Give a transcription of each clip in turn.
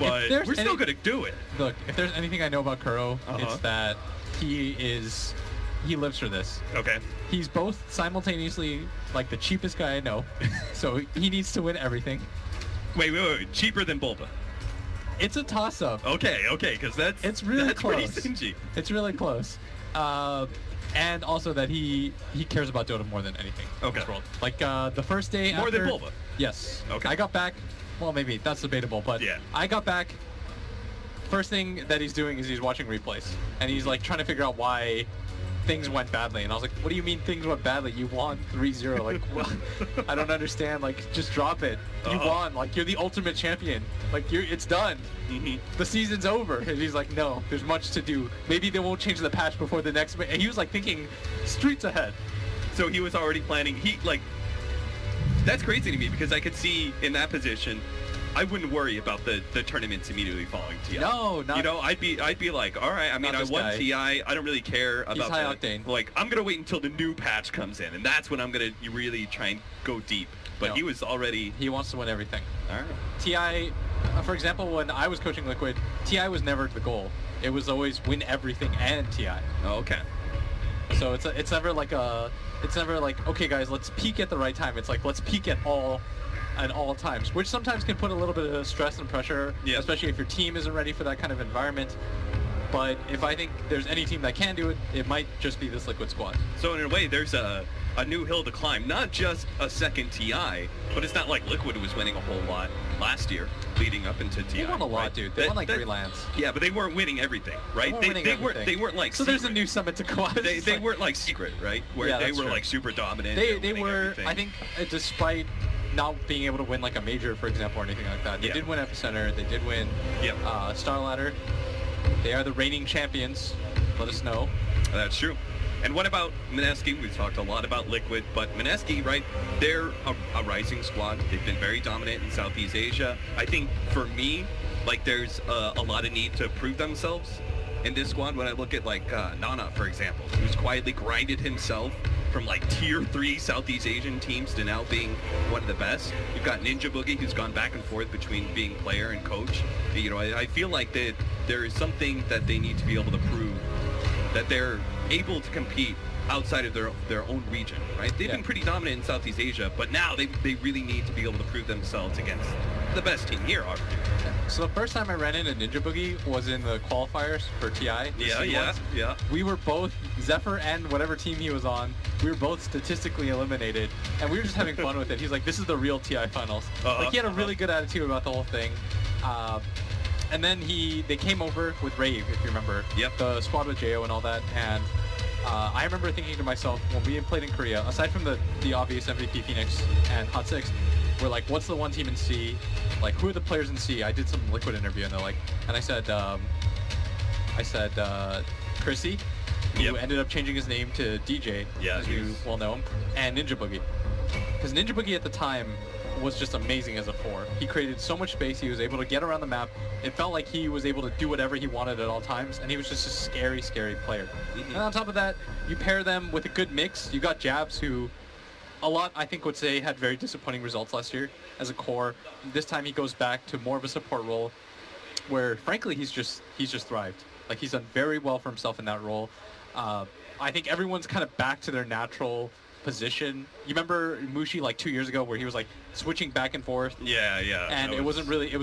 but we're still going to do it. Look, if there's anything I know about Kuro, it's that he lives for this. Okay. He's both simultaneously like the cheapest guy I know, so he needs to win everything. Wait. Cheaper than Bulba. It's a toss-up. Okay, because that's really close. Pretty stingy. It's really close. And also that he cares about Dota more than anything in this world. Like the first day more than Bulba. Yes. Okay. I got back. Well, maybe that's debatable, but yeah. I got back. First thing that he's doing is he's watching replays, and he's like trying to figure out why things went badly. And I was like, what do you mean things went badly? You won 3-0. Like, well, I don't understand. Like, just drop it. You won. Like, you're the ultimate champion. Like, it's done. The season's over. And he's like, no, there's much to do. Maybe they won't change the patch before the next. And he was like thinking streets ahead. So he was already planning. That's crazy to me because I could see in that position, I wouldn't worry about the tournaments immediately following TI. No, not. You know, I'd be like, all right. I mean, I won TI. I don't really care about high octane. Like, I'm gonna wait until the new patch comes in, and that's when I'm gonna really try and go deep. But he was already. He wants to win everything. All right. TI, for example, when I was coaching Liquid, TI was never the goal. It was always win everything and TI. Oh, okay. So it's never like okay guys, let's peak at the right time. It's like let's peak at all times, which sometimes can put a little bit of stress and pressure, especially if your team isn't ready for that kind of environment. But if I think there's any team that can do it, it might just be this Liquid squad. So in a way, there's a new hill to climb, not just a second TI, but it's not like Liquid was winning a whole lot last year leading up into TI. They won a lot, right? Dude. They won like 3 lands. Yeah, but they weren't winning everything, right? They weren't like so secret. there's a new summit to go out. They weren't like secret, right? Where they were like super dominant. They were, everything. I think, despite not being able to win like a major, for example, or anything like that. They did win Epicenter. They did win StarLadder. They are the reigning champions. Let us know. That's true. And what about Mineski? We've talked a lot about Liquid, but Mineski, right, they're a rising squad. They've been very dominant in Southeast Asia. I think for me, like there's a lot of need to prove themselves in this squad. When I look at like Nana, for example, who's quietly grinded himself from like tier 3 Southeast Asian teams to now being one of the best. You've got Ninja Boogie, who's gone back and forth between being player and coach. You know, I feel like that there is something that they need to be able to prove, that they're able to compete outside of their own region, right? They've been pretty dominant in Southeast Asia, but now they really need to be able to prove themselves against the best team here, obviously. So the first time I ran into Ninja Boogie was in the qualifiers for TI. Yeah. We were both, Zephyr and whatever team he was on, we were both statistically eliminated, and we were just having fun with it. He's like, this is the real TI finals. Like, he had a really good attitude about the whole thing. And then they came over with Rave, if you remember. Yep. The squad with Jo and all that, and I remember thinking to myself, when we played in Korea, aside from the obvious MVP Phoenix and Hot 6, we're like, what's the one team in C? Like, who are the players in C? I did some Liquid interview, and they're like, and I said Chrissy, who ended up changing his name to DJ, as you well know him, and Ninja Boogie. Because Ninja Boogie at the time was just amazing as a 4. He created so much space. He was able to get around the map. It felt like he was able to do whatever he wanted at all times, and he was just a scary, scary player. And on top of that, you pair them with a good mix. You got Jabs, who a lot, I think, would say had very disappointing results last year as a core. This time he goes back to more of a support role, where frankly he's just thrived. Like, he's done very well for himself in that role. I think everyone's kind of back to their natural position. You remember Mushi like 2 years ago where he was like switching back and forth? Yeah. And it was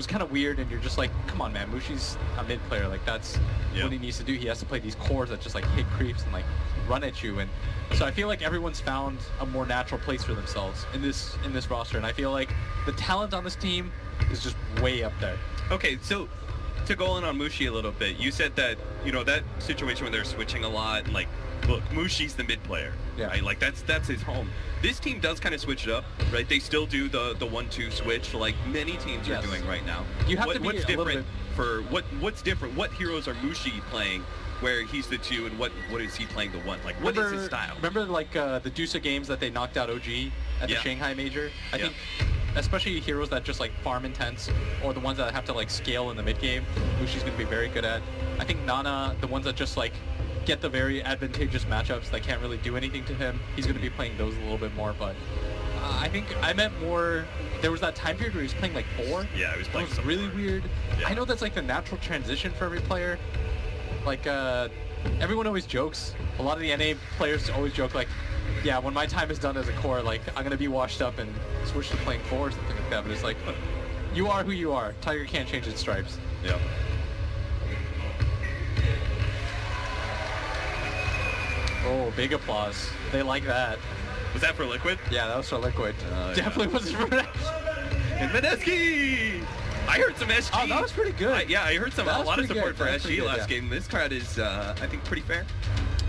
kind of weird, and you're just like, come on, man, Mushi's a mid player. Like, that's what he needs to do. He has to play these cores that just like hit creeps and like run at you. And so I feel like everyone's found a more natural place for themselves in this roster, and I feel like the talent on this team is just way up there. Okay, so to go in on Mushi a little bit, you said that, you know, that situation where they're switching a lot, and like, look, Mushi's the mid player, right? Like, that's his home. This team does kind of switch it up, right? They still do the 1-2 switch, like many teams are doing right now. You have to be what's a little different bit... what's different? What heroes are Mushi playing where he's the 2, and what is he playing the 1? Like, what is his style? Remember like the Dusa games that they knocked out OG at the Shanghai Major? I think especially heroes that just like farm intense, or the ones that have to like scale in the mid game, Mushi's going to be very good at. I think Nana, the ones that just like get the very advantageous matchups that can't really do anything to him, he's going to be playing those a little bit more. But I think I meant more. There was that time period where he was playing like 4. Yeah, he was playing. It was really weird. Yeah. I know that's like the natural transition for every player. Like everyone always jokes. A lot of the NA players always joke like, yeah, when my time is done as a core, like I'm gonna be washed up and switch to playing 4 or something like that. But it's like, you are who you are. Tiger can't change its stripes. Yeah. Oh, big applause. They like that. Was that for Liquid? Yeah, that was for Liquid. Definitely wasn't for And Mineski! I heard some SG. Oh, that was pretty good. I heard a lot of support for SG last yeah. game. This crowd is, I think, pretty fair.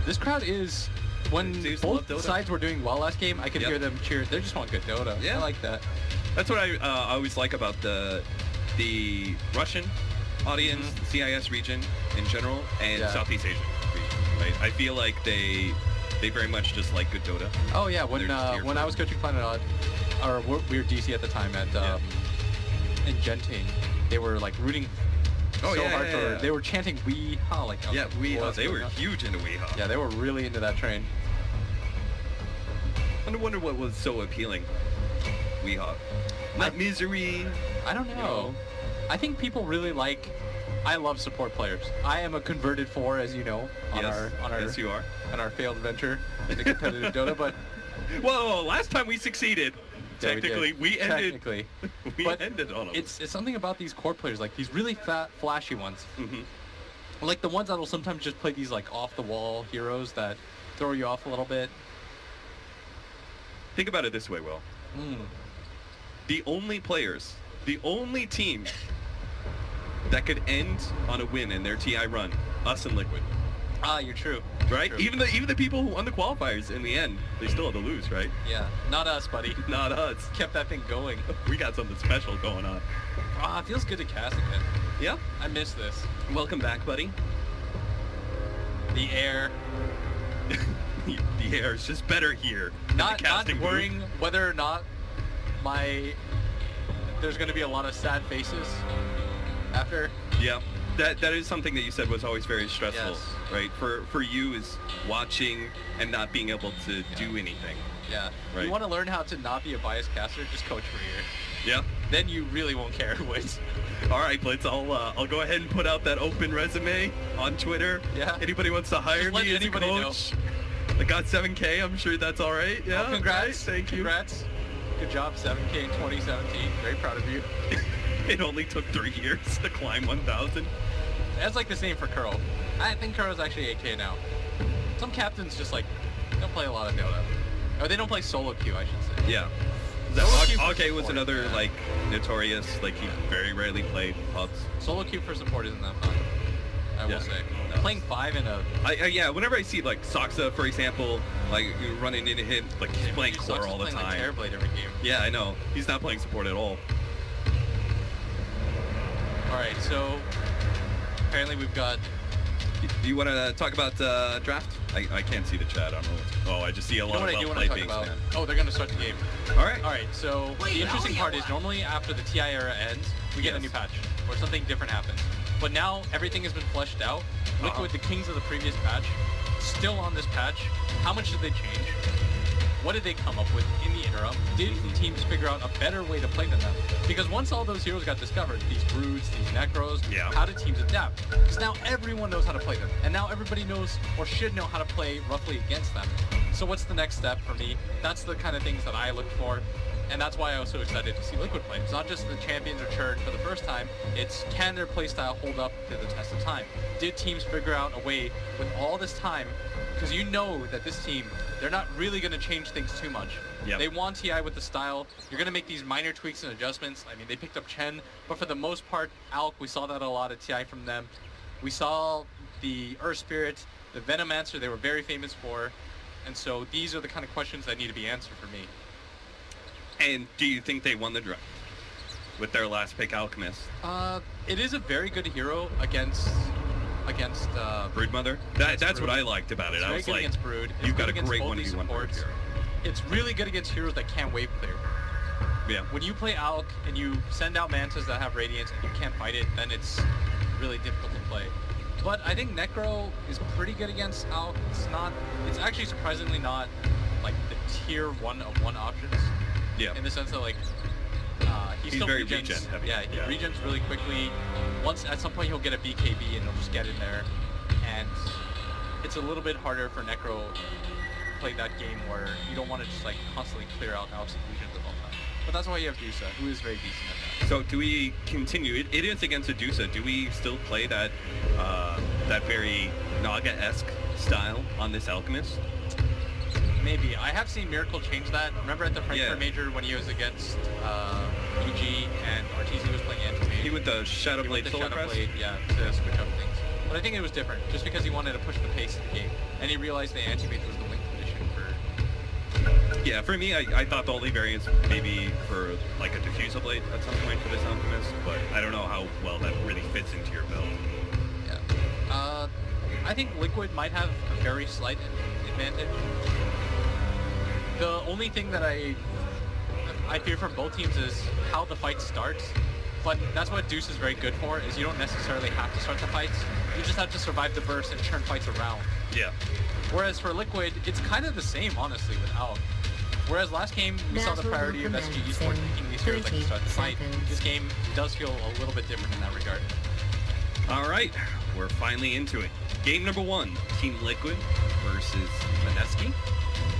This crowd is, when Dudes both love Dota. sides were doing well last game, I could hear them cheer. They just want good Dota. Yeah. I like that. That's what I always like about the Russian audience, CIS region in general, and Southeast Asian region. Right? I feel like they very much just like good Dota. Oh yeah, when I was coaching Planet Odd, or we were DC at the time at in Gentane, they were like rooting hard for. They were chanting "Weehaw" like. Weehaw. They were huge into Weehaw. Yeah, they were really into that train. I wonder what was so appealing. Weehaw. Not misery. I don't know. You know. I think people really like. I love support players. I am a converted 4, as you know, on our yes, you are. On our failed venture in the competitive Dota, but whoa, last time we succeeded. Yeah, technically, we ended. Technically, we ended on them. It's something about these core players, like these really fat, flashy ones, like the ones that'll sometimes just play these like off-the-wall heroes that throw you off a little bit. Think about it this way, Will. The only team that could end on a win in their TI run, us and Liquid. Ah, you're true. Right? True. Even the people who won the qualifiers in the end, they still had to lose, right? Yeah. Not us, buddy. Not us. Kept that thing going. We got something special going on. Ah, it feels good to cast again. Yeah. I miss this. Welcome back, buddy. The air. The air is just better here. Not worrying whether or not there's going to be a lot of sad faces after. Yeah. That is something that you said was always very stressful, Yes. right? For you is watching and not being able to do anything. Yeah. Right. You want to learn how to not be a biased caster, just coach for a year. Yeah. Then you really won't care who wins. All right, Blitz. I'll go ahead and put out that open resume on Twitter. Yeah. Anybody wants to hire Just let me as a anybody coach? I got 7K. I'm sure that's all right. Yeah. Well, congrats. Right? Thank you. Congrats. Good job, 7K in 2017. Very proud of you. It only took 3 years to climb 1,000. That's like the same for Curl. I think Curl's actually 8K now. Some captains just like don't play a lot of Dota. Or they don't play solo queue, I should say. Yeah. Okay was another like notorious, like he very rarely played pubs. Solo queue for support isn't that fun, I will say. No. Playing 5 in a... yeah, whenever I see like Soxa, for example, like you're running into him, like he's playing core all the time. Like Terrorblade every game. Yeah, I know. He's not playing support at all. Alright, so apparently we've got... Do you want to talk about draft? I can't see the chat. I don't know. I just see a lot of well-played being spammed. Oh, they're going to start the game. All right. Alright, so the interesting part is normally after the TI era ends, we get a new patch, or something different happens. But now everything has been fleshed out. Liquid, the kings of the previous patch, still on this patch. How much did they change? What did they come up with in the interim? Did teams figure out a better way to play than them? Because once all those heroes got discovered, these Broods, these Necros, how did teams adapt? Because now everyone knows how to play them. And now everybody knows or should know how to play roughly against them. So what's the next step for me? That's the kind of things that I look for. And that's why I was so excited to see Liquid play. It's not just the champions are churned for the first time, it's can their playstyle hold up to the test of time? Did teams figure out a way with all this time, because you know that this team, they're not really going to change things too much. Yep. They want TI with the style. You're going to make these minor tweaks and adjustments. I mean, they picked up Chen, but for the most part, Alk, we saw that a lot at TI from them. We saw the Earth Spirit, the Venomancer they were very famous for. And so these are the kind of questions that need to be answered for me. And do you think they won the draft with their last pick, Alchemist? It is a very good hero against Broodmother. That's Brood. what I liked about it. It's I was very good like, against Brood. It's you've got good a against great both 1v1 these Brood supports. hero. It's really good against heroes that can't wave clear. Yeah. When you play Alk and you send out Mantas that have Radiance and you can't fight it, then it's really difficult to play. But I think Necro is pretty good against Alk. It's actually surprisingly not like the tier 1 of 1 options. Yeah. In the sense that like he's still very regens. regen heavy. Yeah, he regens really quickly. Once at some point he'll get a BKB and he'll just get in there, and it's a little bit harder for Necro to play that game where you don't want to just like constantly clear out Alp's illusions at all times. But that's why you have Dusa, who is very decent at that. So do we continue? It is against a Dusa. Do we still play that that very Naga-esque style on this Alchemist? Maybe. I have seen Miracle change that. Remember at the Frankfurt Major when he was against EG and RTZ was playing anti-mage? He with the Shadow Blade Solar Shadow Crest? Blade, yeah, to switch up things. But I think it was different, just because he wanted to push the pace of the game. And he realized the anti-mage was the win condition for... Yeah, for me, I thought the only variance maybe for like a Diffusal Blade at some point for this Alchemist, but I don't know how well that really fits into your build. Yeah. I think Liquid might have a very slight advantage. The only thing that I fear from both teams is how the fight starts, but that's what Deuce is very good for, is you don't necessarily have to start the fights, you just have to survive the burst and turn fights around. Yeah. Whereas for Liquid, it's kind of the same, honestly, with Alp. Whereas last game, we saw the priority of SG Esports picking these heroes that can start the fight. This game does feel a little bit different in that regard. All right, we're finally into it. Game number 1, Team Liquid versus Mineski.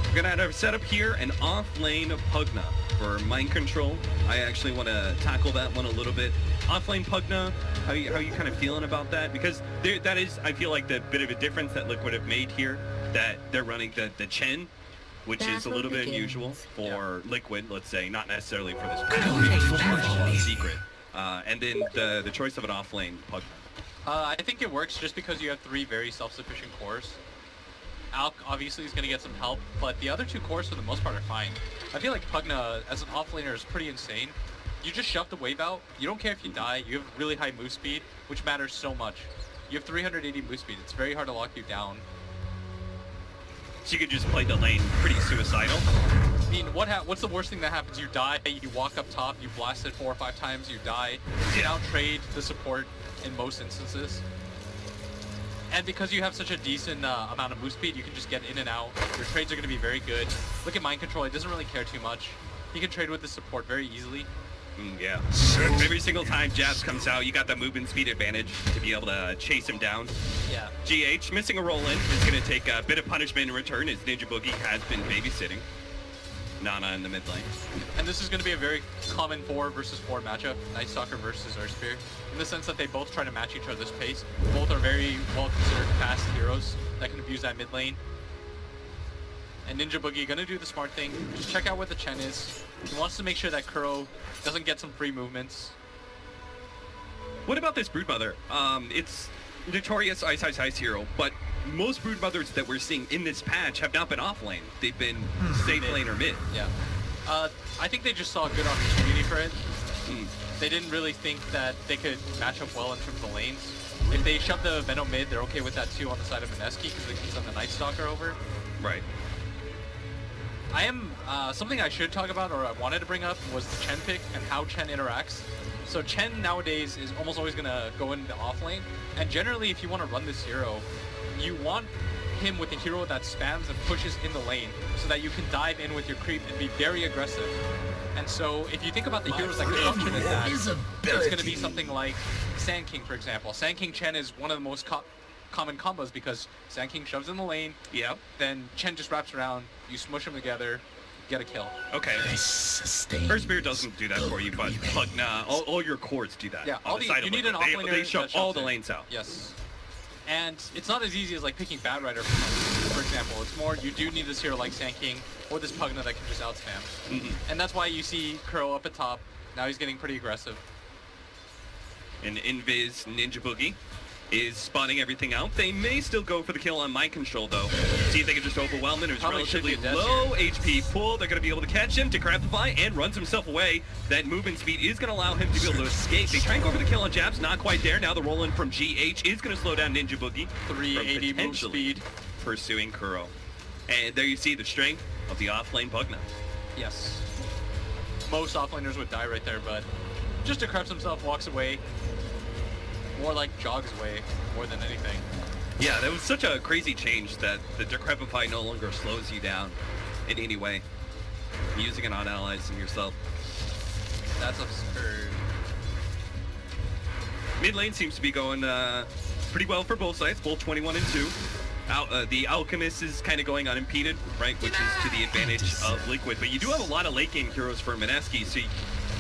We're gonna have a setup here, an off-lane Pugna for mind control. I actually want to tackle that one a little bit. Off-lane Pugna, how you kind of feeling about that? Because that is, I feel like, the bit of a difference that Liquid have made here, that they're running the Chen, which is a little bit unusual for Liquid, let's say, not necessarily for this secret. And then the choice of an off-lane Pugna. I think it works just because you have 3 very self-sufficient cores. Alk obviously is going to get some help, but the other 2 cores for the most part are fine. I feel like Pugna as an offlaner is pretty insane. You just shove the wave out, you don't care if you die, you have really high move speed, which matters so much. You have 380 move speed, it's very hard to lock you down. So you could just play the lane pretty suicidal. I mean, what's the worst thing that happens? You die, you walk up top, you blast it 4 or 5 times, you die. You can out-trade the support in most instances. And because you have such a decent amount of move speed, you can just get in and out. Your trades are going to be very good. Look at mind control, it doesn't really care too much. He can trade with the support very easily. Yeah. Every single time Jabs comes out, you got the movement speed advantage to be able to chase him down. Yeah. GH, missing a roll-in, is going to take a bit of punishment in return as Ninja Boogie has been babysitting Nana in the mid lane. And this is going to be a very common 4 versus 4 matchup, Night Stalker versus Earthspear, in the sense that they both try to match each other's pace. Both are very well considered fast heroes that can abuse that mid lane. And Ninja Boogie gonna do the smart thing, just check out what the Chen is. He wants to make sure that Kuro doesn't get some free movements. What about this Broodmother? It's notorious Ice hero, but most Broodmothers that we're seeing in this patch have not been off lane. They've been safe lane or mid. Yeah. I think they just saw a good opportunity for it. They didn't really think that they could match up well in terms of lanes. If they shove the Venom mid, they're okay with that too on the side of Mineski because they can send the Night Stalker over. Right. I am, something I should talk about, or I wanted to bring up, was the Chen pick and how Chen interacts. So Chen nowadays is almost always going to go into off lane, and generally if you want to run this hero, you want him with a hero that spams and pushes in the lane so that you can dive in with your creep and be very aggressive. And so if you think about the heroes that can function as that, it's going to be something like Sand King, for example. Sand King Chen is one of the most common combos because Sand King shoves in the lane, then Chen just wraps around, you smush them together, get a kill. Okay. Earthspear doesn't do that for you, but Pugna, all your cores do that. Yeah, you need an offlaner. They shove all the lanes out. Yes. And it's not as easy as like picking Bad Rider for example. It's more you do need this hero like Sand King or this Pugna that can just outspam. And that's why you see Kuro up at top. Now he's getting pretty aggressive. And Invis Ninja Boogie is spotting everything out. They may still go for the kill on mind control though. See if they can just overwhelm it. It was relatively low HP pull. They're going to be able to catch him, decrapify, and runs himself away. That movement speed is going to allow him to be able to escape. They try and go for the kill on Jabs, not quite there. Now the roll-in from GH is going to slow down Ninja Boogie. 380 move speed. Pursuing Kuro. And there you see the strength of the off-lane Pugna. Yes. Most offlaners would die right there, but just decreps himself, walks away. More like jogs away more than anything. Yeah, that was such a crazy change that the Decrepify no longer slows you down in any way. using it on allies and yourself. That's absurd. Mid lane seems to be going pretty well for both sides, both 21 and 2. The Alchemist is kind of going unimpeded, right, which is to the advantage of Liquid. But you do have a lot of late game heroes for Mineski, so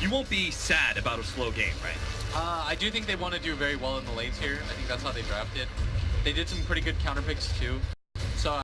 you won't be sad about a slow game, right? I do think they want to do very well in the lanes here. I think that's how they drafted. They did some pretty good counter picks too.